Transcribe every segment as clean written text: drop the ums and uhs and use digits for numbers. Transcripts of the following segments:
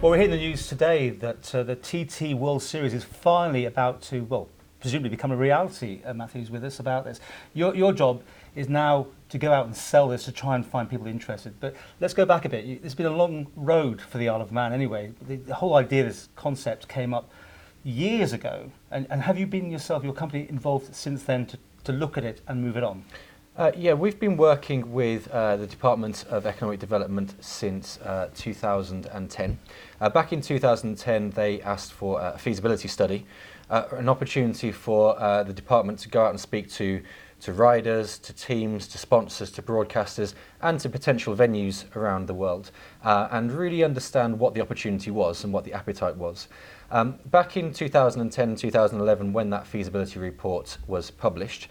Well, we're hearing the news today that the TT World Series is finally about to, well, presumably become a reality. Matthew's with us about this. Your job is now to go out and sell this to try and find people interested. But let's go back a bit. It's been a long road for the Isle of Man anyway. The whole idea, this concept came up years ago. And have you been yourself, your company, involved since then to look at it and move it on? Yeah, we've been working with the Department of Economic Development since 2010. Back in 2010, they asked for a feasibility study, an opportunity for the department to go out and speak to riders, to teams, to sponsors, to broadcasters, and to potential venues around the world, and really understand what the opportunity was and what the appetite was. Back in 2010 and 2011, when that feasibility report was published,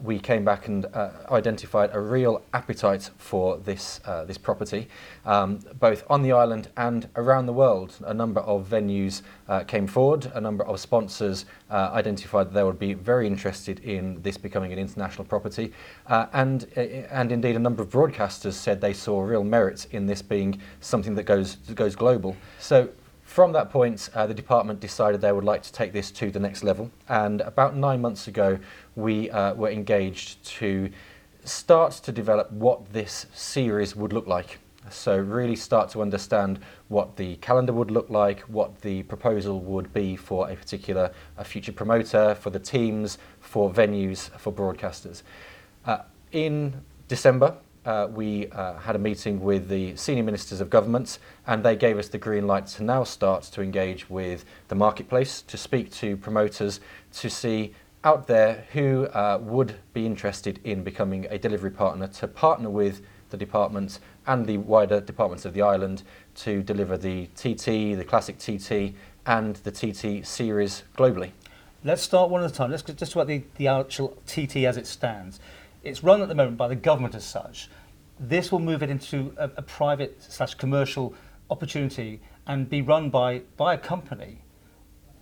we came back and identified a real appetite for this property, both on the island and around the world. A number of venues came forward, a number of sponsors identified that they would be very interested in this becoming an international property, and indeed a number of broadcasters said they saw real merit in this being something that goes global. So from that point, the department decided they would like to take this to the next level, and about 9 months ago we were engaged to start to develop what this series would look like. So really start to understand what the calendar would look like, what the proposal would be for a particular future promoter, for the teams, for venues, for broadcasters. In December, we had a meeting with the senior ministers of government, and they gave us the green light to now start to engage with the marketplace, to speak to promoters, to see out there who would be interested in becoming a delivery partner, to partner with the department and the wider departments of the island to deliver the TT, the classic TT, and the TT series globally. Let's start one at a time. Let's just about the actual TT as it stands. It's run at the moment by the government as such. This will move it into a private/commercial opportunity and be run by a company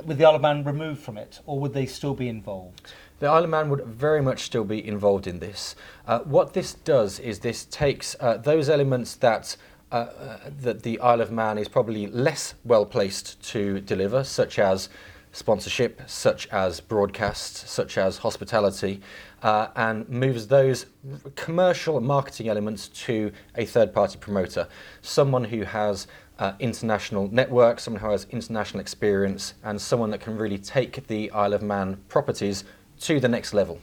with the Isle of Man removed from it, or would they still be involved? The Isle of Man would very much still be involved in this. What this does is this takes those elements that the Isle of Man is probably less well placed to deliver, such as sponsorship, such as broadcast, such as hospitality, and moves those commercial marketing elements to a third-party promoter, someone who has international network, someone who has international experience, and someone that can really take the Isle of Man properties to the next level.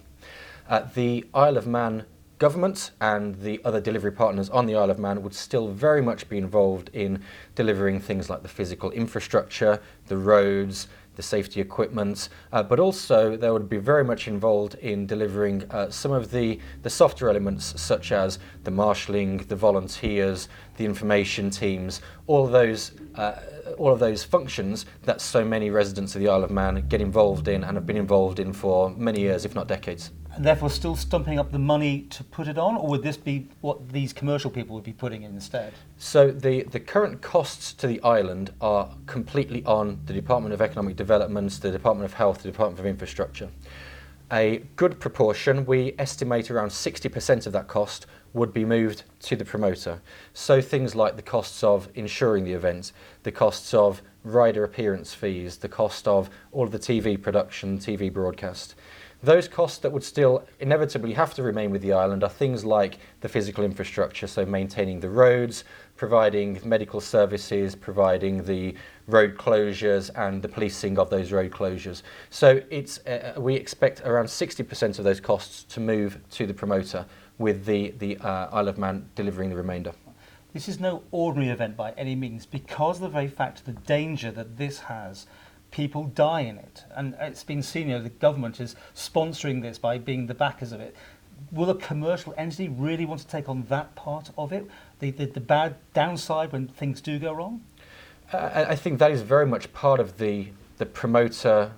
The Isle of Man government and the other delivery partners on the Isle of Man would still very much be involved in delivering things like the physical infrastructure, the roads, the safety equipment, but also they would be very much involved in delivering some of the softer elements, such as the marshalling, the volunteers, the information teams, all of those functions that so many residents of the Isle of Man get involved in and have been involved in for many years, if not decades. And therefore still stumping up the money to put it on, or would this be what these commercial people would be putting in instead? So the current costs to the island are completely on the Department of Economic Development, the Department of Health, the Department of Infrastructure. A good proportion, we estimate around 60% of that cost, would be moved to the promoter. So things like the costs of insuring the event, the costs of rider appearance fees, the cost of all of the TV production, TV broadcast. Those costs that would still inevitably have to remain with the island are things like the physical infrastructure, so maintaining the roads, providing medical services, providing the road closures and the policing of those road closures. So we expect around 60% of those costs to move to the promoter, with the Isle of Man delivering the remainder. This is no ordinary event by any means, because of the very fact of the danger that this has. People die in it, and it's been seen, the government is sponsoring this by being the backers of it. Will a commercial entity really want to take on that part of it, the bad downside when things do go wrong? I think that is very much part of the promoter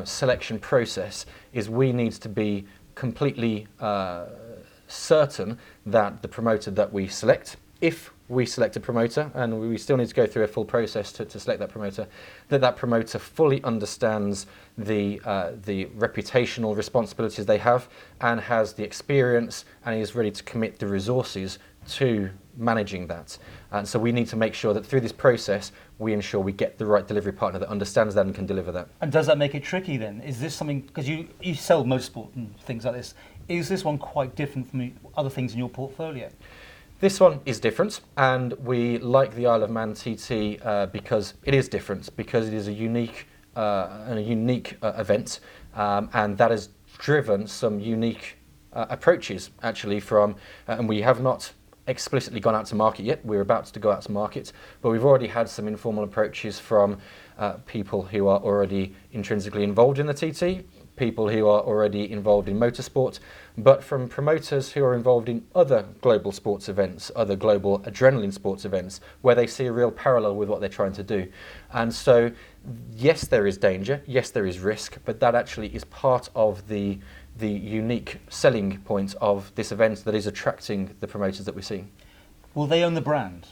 selection process. Is we need to be completely certain that the promoter that we select, if we select a promoter, and we still need to go through a full process to select that promoter, that promoter fully understands the reputational responsibilities they have and has the experience and is ready to commit the resources to managing that. And so we need to make sure that through this process, we ensure we get the right delivery partner that understands that and can deliver that. And does that make it tricky then? Is this something, because you sell motorsport and things like this, is this one quite different from other things in your portfolio? This one is different, and we like the Isle of Man TT because it is different, because it is a unique event, and that has driven some unique approaches actually from, and we have not explicitly gone out to market yet. We're about to go out to market, but we've already had some informal approaches from people who are already intrinsically involved in the TT, people who are already involved in motorsport, but from promoters who are involved in other global sports events, other global adrenaline sports events, where they see a real parallel with what they're trying to do. And so, yes, there is danger, yes, there is risk, but that actually is part of the unique selling point of this event that is attracting the promoters that we're seeing. Will they own the brand?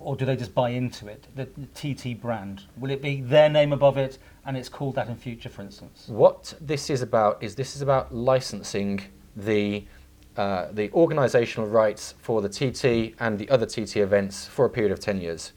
Or do they just buy into it, the TT brand? Will it be their name above it and it's called that in future, for instance? What this is about licensing the organisational rights for the TT and the other TT events for a period of 10 years.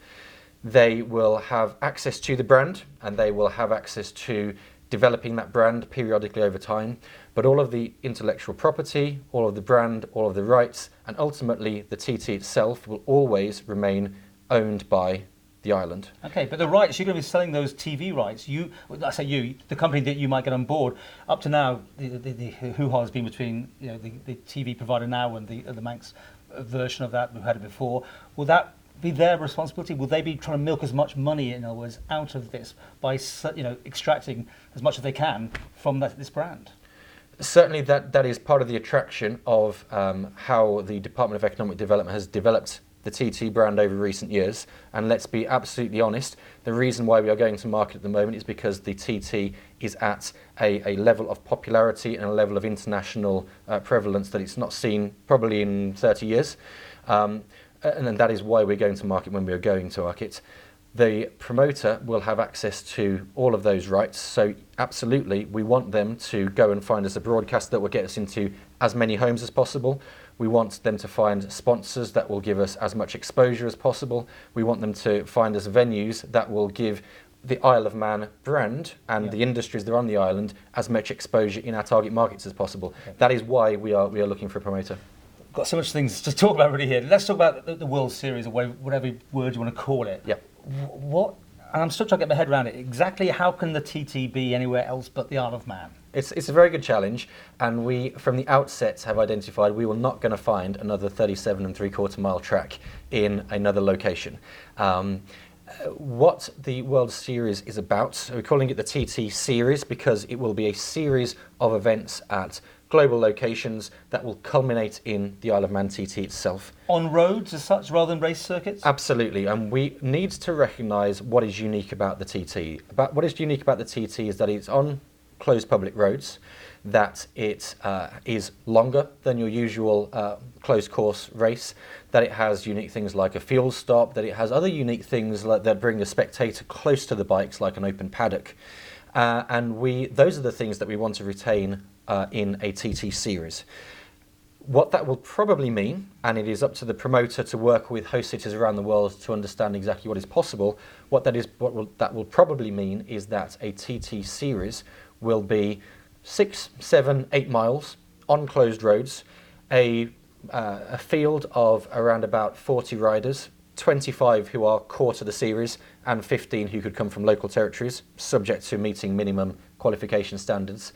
They will have access to the brand and they will have access to developing that brand periodically over time, but all of the intellectual property, all of the brand, all of the rights, and ultimately the TT itself will always remain owned by the island. Okay, but the rights, you're going to be selling those TV rights. The company that you might get on board. Up to now, the hoo-ha has been between the TV provider now and the Manx version of that. We've had it before. Will that be their responsibility? Will they be trying to milk as much money, in other words, out of this by extracting as much as they can from this brand? Certainly, that is part of the attraction of how the Department of Economic Development has developed the TT brand over recent years. And let's be absolutely honest, the reason why we are going to market at the moment is because the TT is at a level of popularity and a level of international prevalence that it's not seen probably in 30 years. And then that is why we're going to market when we are going to market. The promoter will have access to all of those rights, so absolutely we want them to go and find us a broadcaster that will get us into as many homes as possible. We want them to find sponsors that will give us as much exposure as possible. We want them to find us venues that will give the Isle of Man brand and the industries that are on the island as much exposure in our target markets as possible. Okay. That is why we are looking for a promoter. Got so much things to talk about really here. Let's talk about the World Series, or whatever word you want to call it. Yep. And I'm still trying to get my head around it. Exactly how can the TT be anywhere else but the Isle of Man? It's a very good challenge, and we, from the outset, have identified we were not going to find another 37 3/4 mile track in another location. What the World Series is about, so we're calling it the TT Series because it will be a series of events at global locations that will culminate in the Isle of Man TT itself. On roads as such, rather than race circuits? Absolutely, and we need to recognise what is unique about the TT. What is unique about the TT is that it's on closed public roads, that it is longer than your usual closed course race, that it has unique things like a fuel stop, that it has other unique things that bring the spectator close to the bikes, like an open paddock. And those are the things that we want to retain in a TT series. What that will probably mean, and it is up to the promoter to work with host cities around the world to understand exactly what is possible, that will probably mean is that a TT series will be 6, 7, 8 miles on closed roads, a field of around about 40 riders, 25 who are core to the series and 15 who could come from local territories, subject to meeting minimum qualification standards.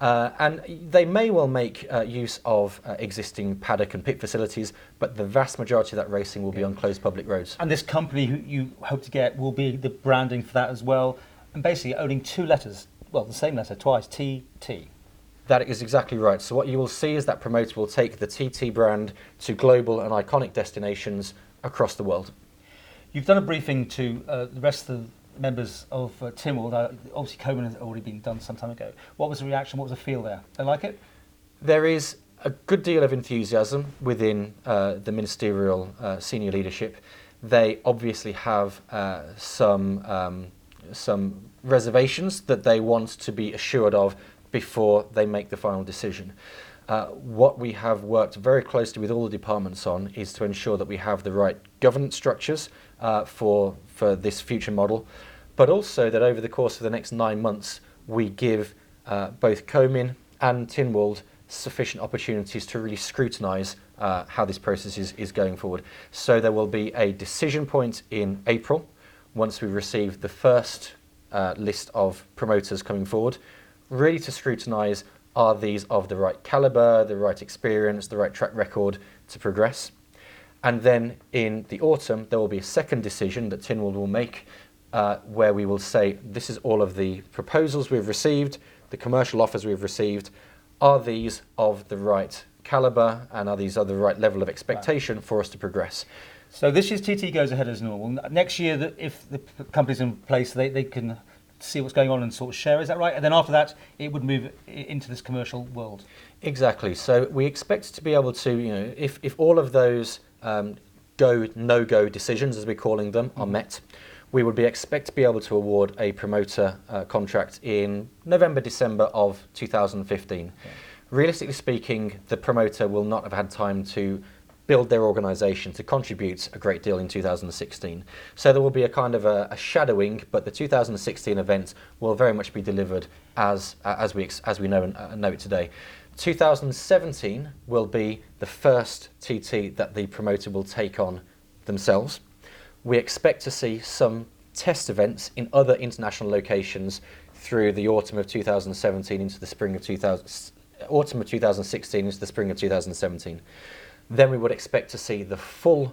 And they may well make use of existing paddock and pit facilities, but the vast majority of that racing will be on closed public roads. And this company who you hope to get will be the branding for that as well, and basically owning 2 letters, well, the same letter twice, TT. That is exactly right. So what you will see is that promoter will take the TT brand to global and iconic destinations across the world. You've done a briefing to the rest of the members of Tynwald. Obviously Coman has already been done some time ago. What was the reaction? What was the feel there? They like it? There is a good deal of enthusiasm within the ministerial senior leadership. They obviously have some reservations that they want to be assured of before they make the final decision. What we have worked very closely with all the departments on is to ensure that we have the right governance structures for this future model, but also that over the course of the next 9 months we give both Comyn and Tynwald sufficient opportunities to really scrutinise how this process is going forward. So there will be a decision point in April once we receive the first list of promoters coming forward, really to scrutinise, are these of the right calibre, the right experience, the right track record to progress. And then in the autumn there will be a second decision that Tynwald will make where we will say, this is all of the proposals we've received, the commercial offers we've received, are these of the right calibre and are these of the right level of expectation for us to progress. So this year's TT goes ahead as normal. Next year, if the company's in place, they can see what's going on and sort of share, is that right? And then after that, it would move into this commercial world. Exactly. So we expect to be able to, if all of those go, no-go decisions, as we're calling them, are met, we would expect to be able to award a promoter contract in November, December of 2015. Okay. Realistically speaking, the promoter will not have had time to build their organisation to contribute a great deal in 2016. So there will be a kind of a shadowing, but the 2016 event will very much be delivered as we know it today. 2017 will be the first TT that the promoter will take on themselves. We expect to see some test events in other international locations through the autumn of 2017 into the spring of 2016 into the spring of 2017. Then we would expect to see the full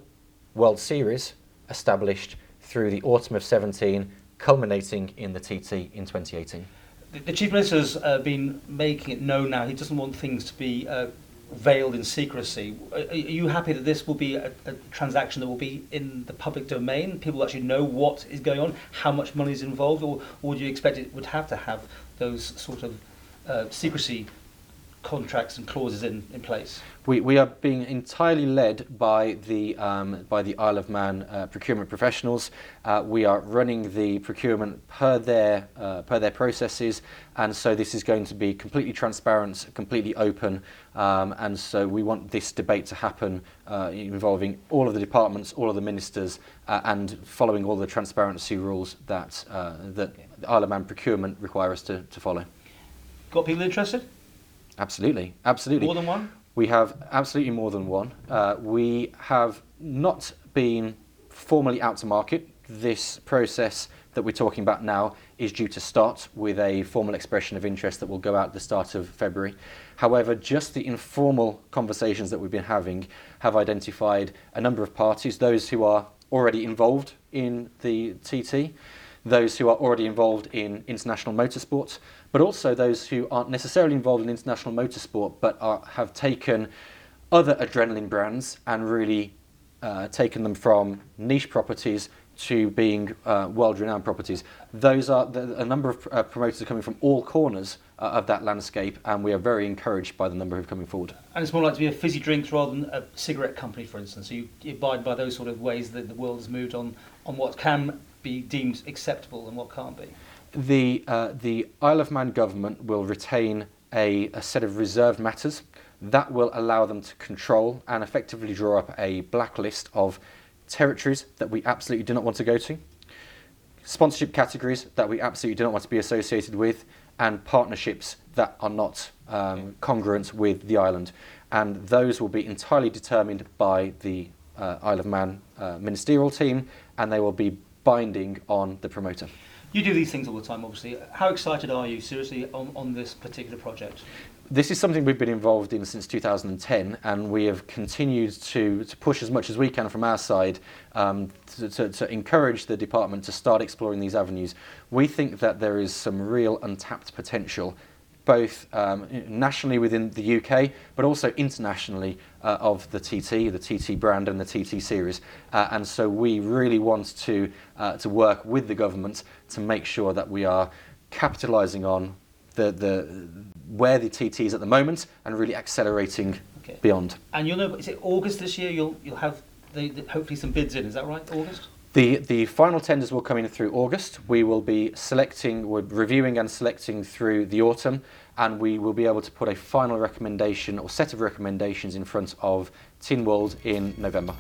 World Series established through the autumn of 17, culminating in the TT in 2018. The Chief Minister's been making it known now he doesn't want things to be veiled in secrecy. Are you happy that this will be a transaction that will be in the public domain? People will actually know what is going on, how much money is involved, or would you expect it would have to have those sort of secrecy contracts and clauses in place? We are being entirely led by the Isle of Man procurement professionals. We are running the procurement per their processes, and so this is going to be completely transparent, completely open, and so we want this debate to happen involving all of the departments, all of the ministers, and following all the transparency rules that the Isle of Man procurement require us to follow. Got people interested? Absolutely, absolutely. More than one? We have absolutely more than one. We have not been formally out to market. This process that we're talking about now is due to start with a formal expression of interest that will go out at the start of February. However, just the informal conversations that we've been having have identified a number of parties, those who are already involved in the TT, those who are already involved in international motorsport, but also those who aren't necessarily involved in international motorsport but have taken other adrenaline brands and really taken them from niche properties to being world-renowned properties. Those are a number of promoters are coming from all corners of that landscape, and we are very encouraged by the number who are coming forward. And it's more like to be a fizzy drinks rather than a cigarette company, for instance. So you abide by those sort of ways that the world has moved on what can be deemed acceptable and what can't be. The Isle of Man government will retain a set of reserved matters that will allow them to control and effectively draw up a blacklist of territories that we absolutely do not want to go to, sponsorship categories that we absolutely do not want to be associated with, and partnerships that are not congruent with the island. And those will be entirely determined by the Isle of Man ministerial team, and they will be binding on the promoter. You do these things all the time, obviously. How excited are you, seriously, on this particular project? This is something we've been involved in since 2010, and we have continued to push as much as we can from our side to encourage the department to start exploring these avenues. We think that there is some real untapped potential, both nationally within the UK, but also internationally of the TT brand and the TT series. And so we really want to work with the government to make sure that we are capitalising on where the TT is at the moment and really accelerating beyond. And you'll know, is it August this year? You'll have hopefully some bids in. Is that right? August. The final tenders will come in through August. We will be we're reviewing and selecting through the autumn, and we will be able to put a final recommendation or set of recommendations in front of Tynwald in November.